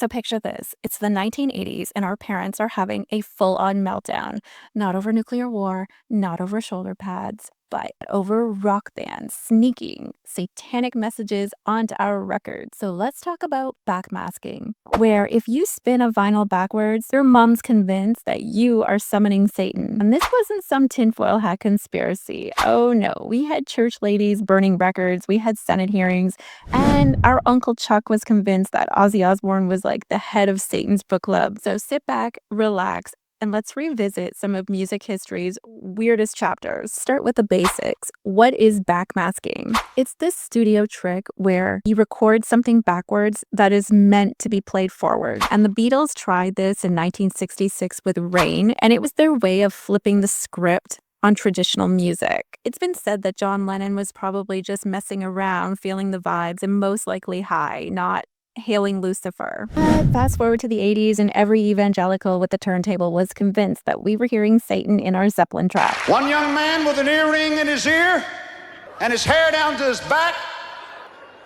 So picture this. It's the 1980s and our parents are having a full-on meltdown. Not over nuclear war, not over shoulder pads, but over rock bands sneaking satanic messages onto our records. So let's talk about backmasking, where if you spin a vinyl backwards, your mom's convinced that you are summoning Satan. And this wasn't some tinfoil hat conspiracy. Oh no, we had church ladies burning records, we had Senate hearings, and our Uncle Chuck was convinced that Ozzy Osbourne was like the head of Satan's book club. So sit back, relax, and let's revisit some of music history's weirdest chapters. Start with the basics. What is backmasking? It's this studio trick where you record something backwards that is meant to be played forward. And the Beatles tried this in 1966 with Rain, and it was their way of flipping the script on traditional music. It's been said that John Lennon was probably just messing around, feeling the vibes, and most likely high, not hailing Lucifer. But fast forward to the 80s, and every evangelical with the turntable was convinced that we were hearing Satan in our Zeppelin track. One young man with an earring in his ear and his hair down to his back,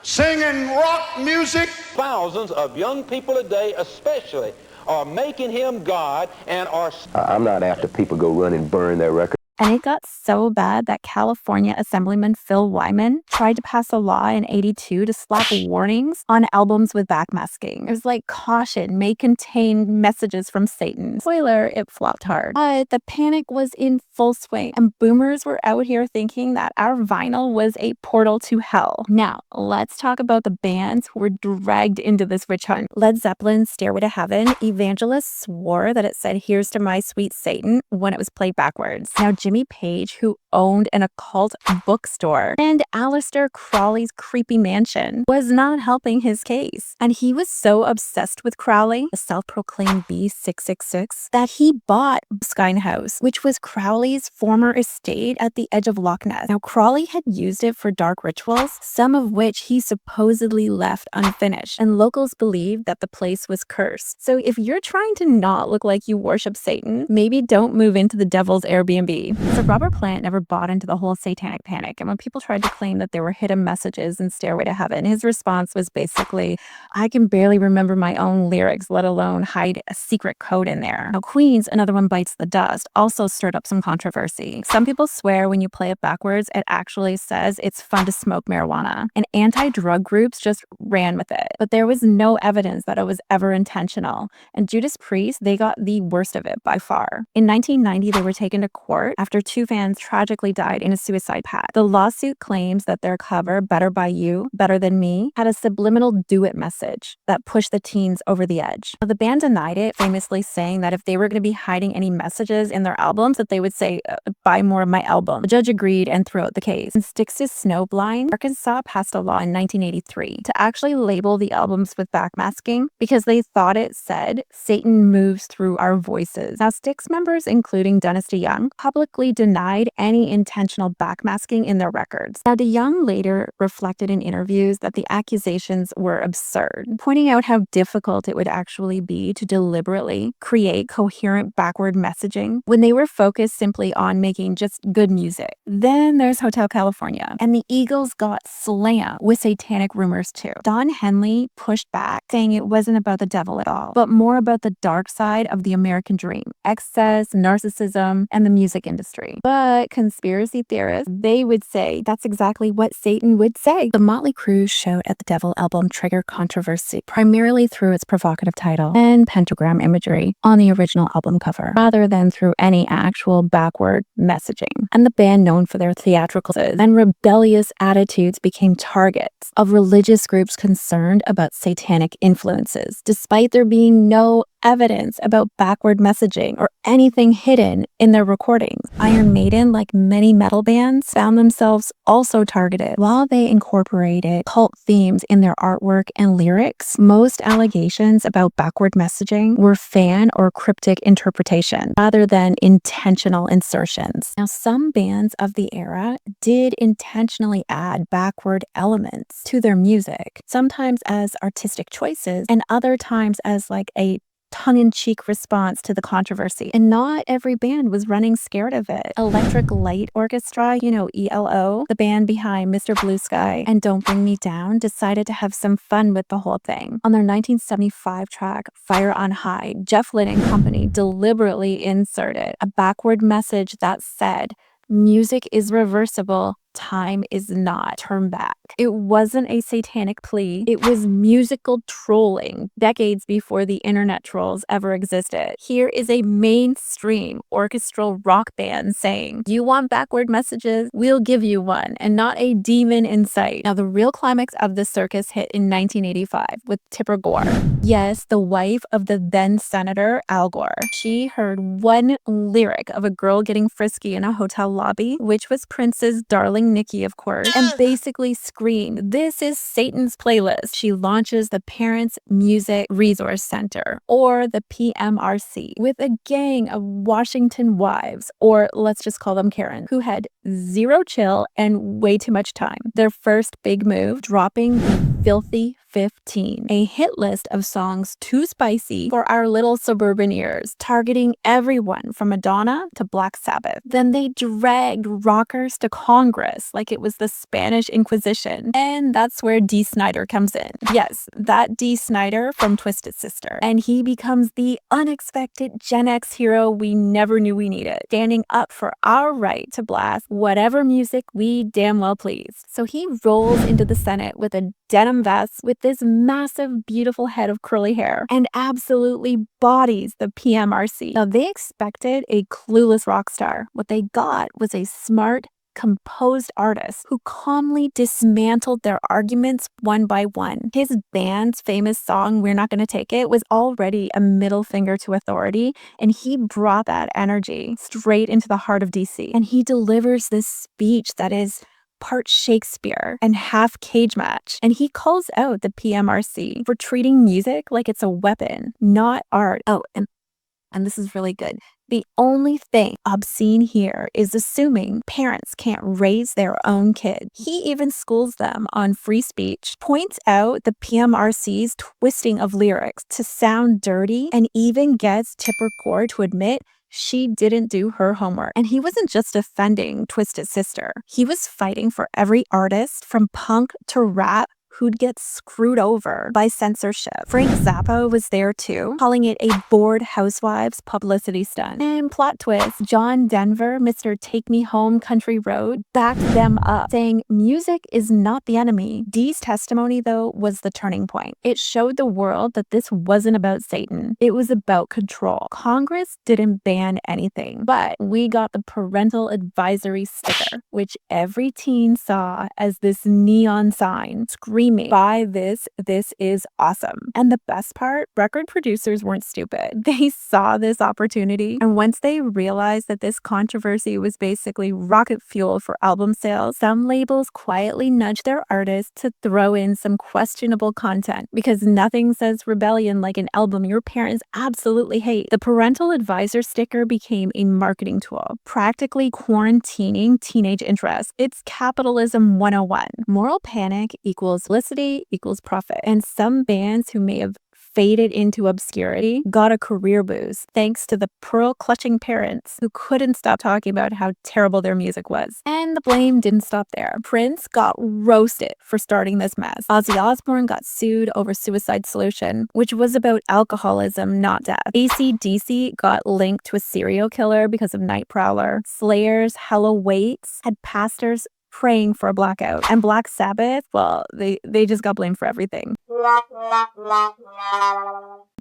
singing rock music. Thousands of young people today especially are making him God and are... I'm not after people go run and burn their records. And it got so bad that California Assemblyman Phil Wyman tried to pass a law in '82 to slap warnings on albums with backmasking. It was like, caution, may contain messages from Satan. Spoiler, it flopped hard. But the panic was in full swing, and boomers were out here thinking that our vinyl was a portal to hell. Now, let's talk about the bands who were dragged into this witch hunt. Led Zeppelin's Stairway to Heaven, evangelists swore that it said, "Here's to my sweet Satan," when it was played backwards. Now, Jimmy Page, who owned an occult bookstore, and Aleister Crowley's creepy mansion, was not helping his case. And he was so obsessed with Crowley, the self-proclaimed B666, that he bought Skine House, which was Crowley's former estate at the edge of Loch Ness. Now, Crowley had used it for dark rituals, some of which he supposedly left unfinished, and locals believed that the place was cursed. So if you're trying to not look like you worship Satan, maybe don't move into the devil's Airbnb. So Robert Plant never bought into the whole Satanic Panic, and when people tried to claim that there were hidden messages in Stairway to Heaven, his response was basically, "I can barely remember my own lyrics, let alone hide a secret code in there." Now, Queen's Another One Bites the Dust also stirred up some controversy. Some people swear when you play it backwards, it actually says it's fun to smoke marijuana, and anti-drug groups just ran with it. But there was no evidence that it was ever intentional, and Judas Priest, they got the worst of it by far. In 1990, they were taken to court after two fans tragically died in a suicide pact. The lawsuit claims that their cover, Better By You, Better Than Me, had a subliminal do-it message that pushed the teens over the edge. Now, the band denied it, famously saying that if they were going to be hiding any messages in their albums, that they would say, "Buy more of my album." The judge agreed and threw out the case. In Styx's Snowblind, Arkansas passed a law in 1983 to actually label the albums with backmasking because they thought it said, "Satan moves through our voices." Now, Styx members, including Dennis DeYoung, publicly denied any intentional backmasking in their records. Now, DeYoung later reflected in interviews that the accusations were absurd, pointing out how difficult it would actually be to deliberately create coherent backward messaging when they were focused simply on making just good music. Then there's Hotel California, and the Eagles got slammed with satanic rumors too. Don Henley pushed back, saying it wasn't about the devil at all, but more about the dark side of the American dream, excess, narcissism, and the music industry. But conspiracy theorists, they would say that's exactly what Satan would say. The Motley Crue showed at the Devil album triggered controversy primarily through its provocative title and pentagram imagery on the original album cover, rather than through any actual backward messaging. And the band, known for their theatrical and rebellious attitudes, became targets of religious groups concerned about satanic influences, despite there being no evidence about backward messaging or anything hidden in their recordings. Iron Maiden, like many metal bands, found themselves also targeted. While they incorporated cult themes in their artwork and lyrics, most allegations about backward messaging were fan or cryptic interpretation rather than intentional insertions. Now, some bands of the era did intentionally add backward elements to their music, sometimes as artistic choices and other times as like a tongue-in-cheek response to the controversy, and not every band was running scared of it. Electric Light Orchestra, ELO, the band behind Mr. Blue Sky and Don't Bring Me Down, decided to have some fun with the whole thing. On their 1975 track, Fire on High, Jeff Lynne and company deliberately inserted a backward message that said, "Music is reversible, time is not. Turn back." It wasn't a satanic plea. It was musical trolling, decades before the internet trolls ever existed. Here is a mainstream orchestral rock band saying, "You want backward messages? We'll give you one, and not a demon in sight." Now, the real climax of the circus hit in 1985 with Tipper Gore. Yes, the wife of the then Senator Al Gore. She heard one lyric of a girl getting frisky in a hotel lobby, which was Prince's Darling Nikki, of course, and basically screamed, "This is Satan's playlist." She launches the Parents Music Resource Center, or the PMRC, with a gang of Washington wives, or let's just call them Karen, who had zero chill and way too much time. Their first big move, dropping the Filthy 15, a hit list of songs too spicy for our little suburban ears, targeting everyone from Madonna to Black Sabbath. Then they dragged rockers to Congress like it was the Spanish Inquisition. And that's where Dee Snider comes in. Yes, that Dee Snider from Twisted Sister. And he becomes the unexpected Gen X hero we never knew we needed, standing up for our right to blast whatever music we damn well please. So he rolls into the Senate with a denim vest with this massive, beautiful head of curly hair and absolutely bodies the PMRC. Now, they expected a clueless rock star. What they got was a smart, composed artist who calmly dismantled their arguments one by one. His band's famous song, "We're Not Gonna Take It," was already a middle finger to authority, and he brought that energy straight into the heart of DC. And he delivers this speech that is part Shakespeare and half cage match. And he calls out the PMRC for treating music like it's a weapon, not art. Oh, and this is really good. The only thing obscene here is assuming parents can't raise their own kids. He even schools them on free speech, points out the PMRC's twisting of lyrics to sound dirty, and even gets Tipper Gore to admit she didn't do her homework. And he wasn't just defending Twisted Sister. He was fighting for every artist from punk to rap who'd get screwed over by censorship. Frank Zappa was there too, calling it a bored housewives publicity stunt. And plot twist, John Denver, Mr. Take Me Home Country Road, backed them up, saying music is not the enemy. Dee's testimony, though, was the turning point. It showed the world that this wasn't about Satan. It was about control. Congress didn't ban anything, but we got the Parental Advisory sticker, which every teen saw as this neon sign screaming, "Buy this, this is awesome." And the best part, record producers weren't stupid. They saw this opportunity, and once they realized that this controversy was basically rocket fuel for album sales, some labels quietly nudged their artists to throw in some questionable content, because nothing says rebellion like an album your parents absolutely hate. The Parental Advisor sticker became a marketing tool, practically quarantining teenage interest. It's capitalism 101. Moral panic equals publicity equals profit. And some bands who may have faded into obscurity got a career boost thanks to the pearl-clutching parents who couldn't stop talking about how terrible their music was. And the blame didn't stop there. Prince got roasted for starting this mess. Ozzy Osbourne got sued over Suicide Solution, which was about alcoholism, not death. AC/DC got linked to a serial killer because of Night Prowler. Slayer's Hello Waits had pastors praying for a blackout. And Black Sabbath, well, they just got blamed for everything.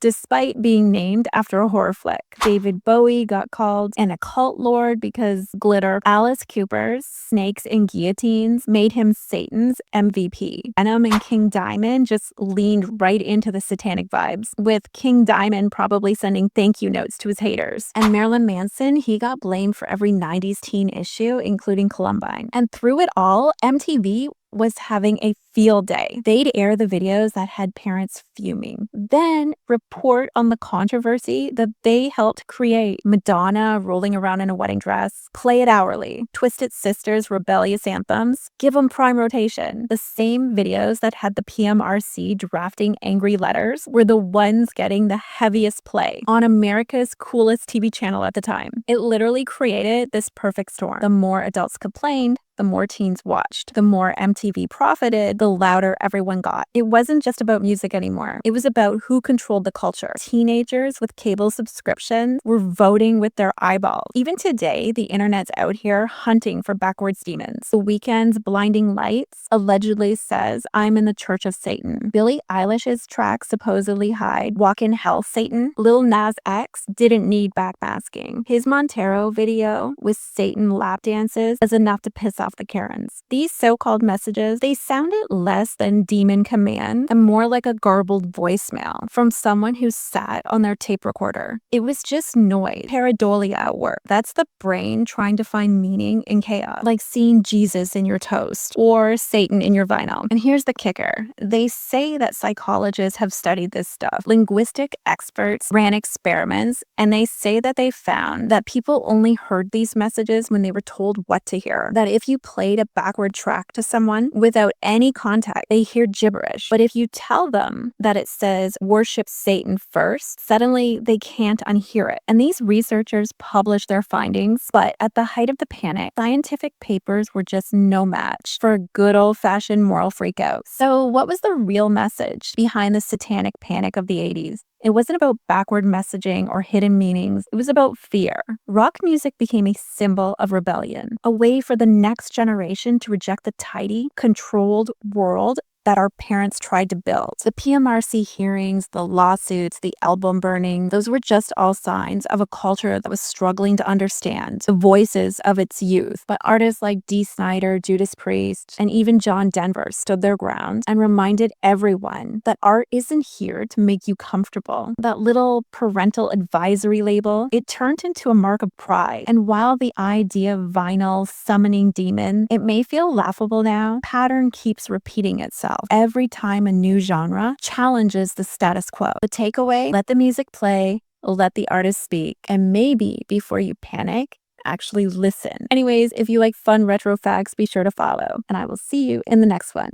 Despite being named after a horror flick. David Bowie got called an occult lord because glitter. Alice Cooper's Snakes and Guillotines made him Satan's MVP. Venom and King Diamond just leaned right into the satanic vibes, with King Diamond probably sending thank you notes to his haters. And Marilyn Manson, he got blamed for every 90s teen issue, including Columbine. And through it all, MTV was having a field day. They'd air the videos that had parents fuming, then report on the controversy that they helped create. Madonna rolling around in a wedding dress, Play It Hourly, Twisted Sister's rebellious anthems, give them prime rotation. The same videos that had the PMRC drafting angry letters were the ones getting the heaviest play on America's coolest TV channel at the time. It literally created this perfect storm. The more adults complained, the more teens watched. The more MTV profited, the louder everyone got. It wasn't just about music anymore. It was about who controlled the culture. Teenagers with cable subscriptions were voting with their eyeballs. Even today, the internet's out here hunting for backwards demons. The Weeknd's Blinding Lights allegedly says, I'm in the Church of Satan. Billie Eilish's track supposedly hide, Walk in Hell, Satan. Lil Nas X didn't need backmasking. His Montero video with Satan lap dances is enough to piss off the Karens. These so-called messages, they sounded less than demon command and more like a garbled voicemail from someone who sat on their tape recorder. It was just noise, pareidolia at work. That's the brain trying to find meaning in chaos, like seeing Jesus in your toast or Satan in your vinyl. And here's the kicker. They say that psychologists have studied this stuff. Linguistic experts ran experiments, and they say that they found that people only heard these messages when they were told what to hear. That if you played a backward track to someone without any context, they hear gibberish. But if you tell them that it says worship Satan first, suddenly they can't unhear it. And these researchers published their findings, but at the height of the panic, scientific papers were just no match for a good old-fashioned moral freakout. So what was the real message behind the satanic panic of the 80s? It wasn't about backward messaging or hidden meanings. It was about fear. Rock music became a symbol of rebellion, a way for the next generation to reject the tidy, controlled world that our parents tried to build. The PMRC hearings, the lawsuits, the album burning, those were just all signs of a culture that was struggling to understand the voices of its youth. But artists like Dee Snider, Judas Priest, and even John Denver stood their ground and reminded everyone that art isn't here to make you comfortable. That little parental advisory label, it turned into a mark of pride. And while the idea of vinyl summoning demons, it may feel laughable now, pattern keeps repeating itself every time a new genre challenges the status quo. The takeaway, let the music play, let the artist speak, and maybe before you panic, actually listen. Anyways, if you like fun retro facts, be sure to follow, and I will see you in the next one.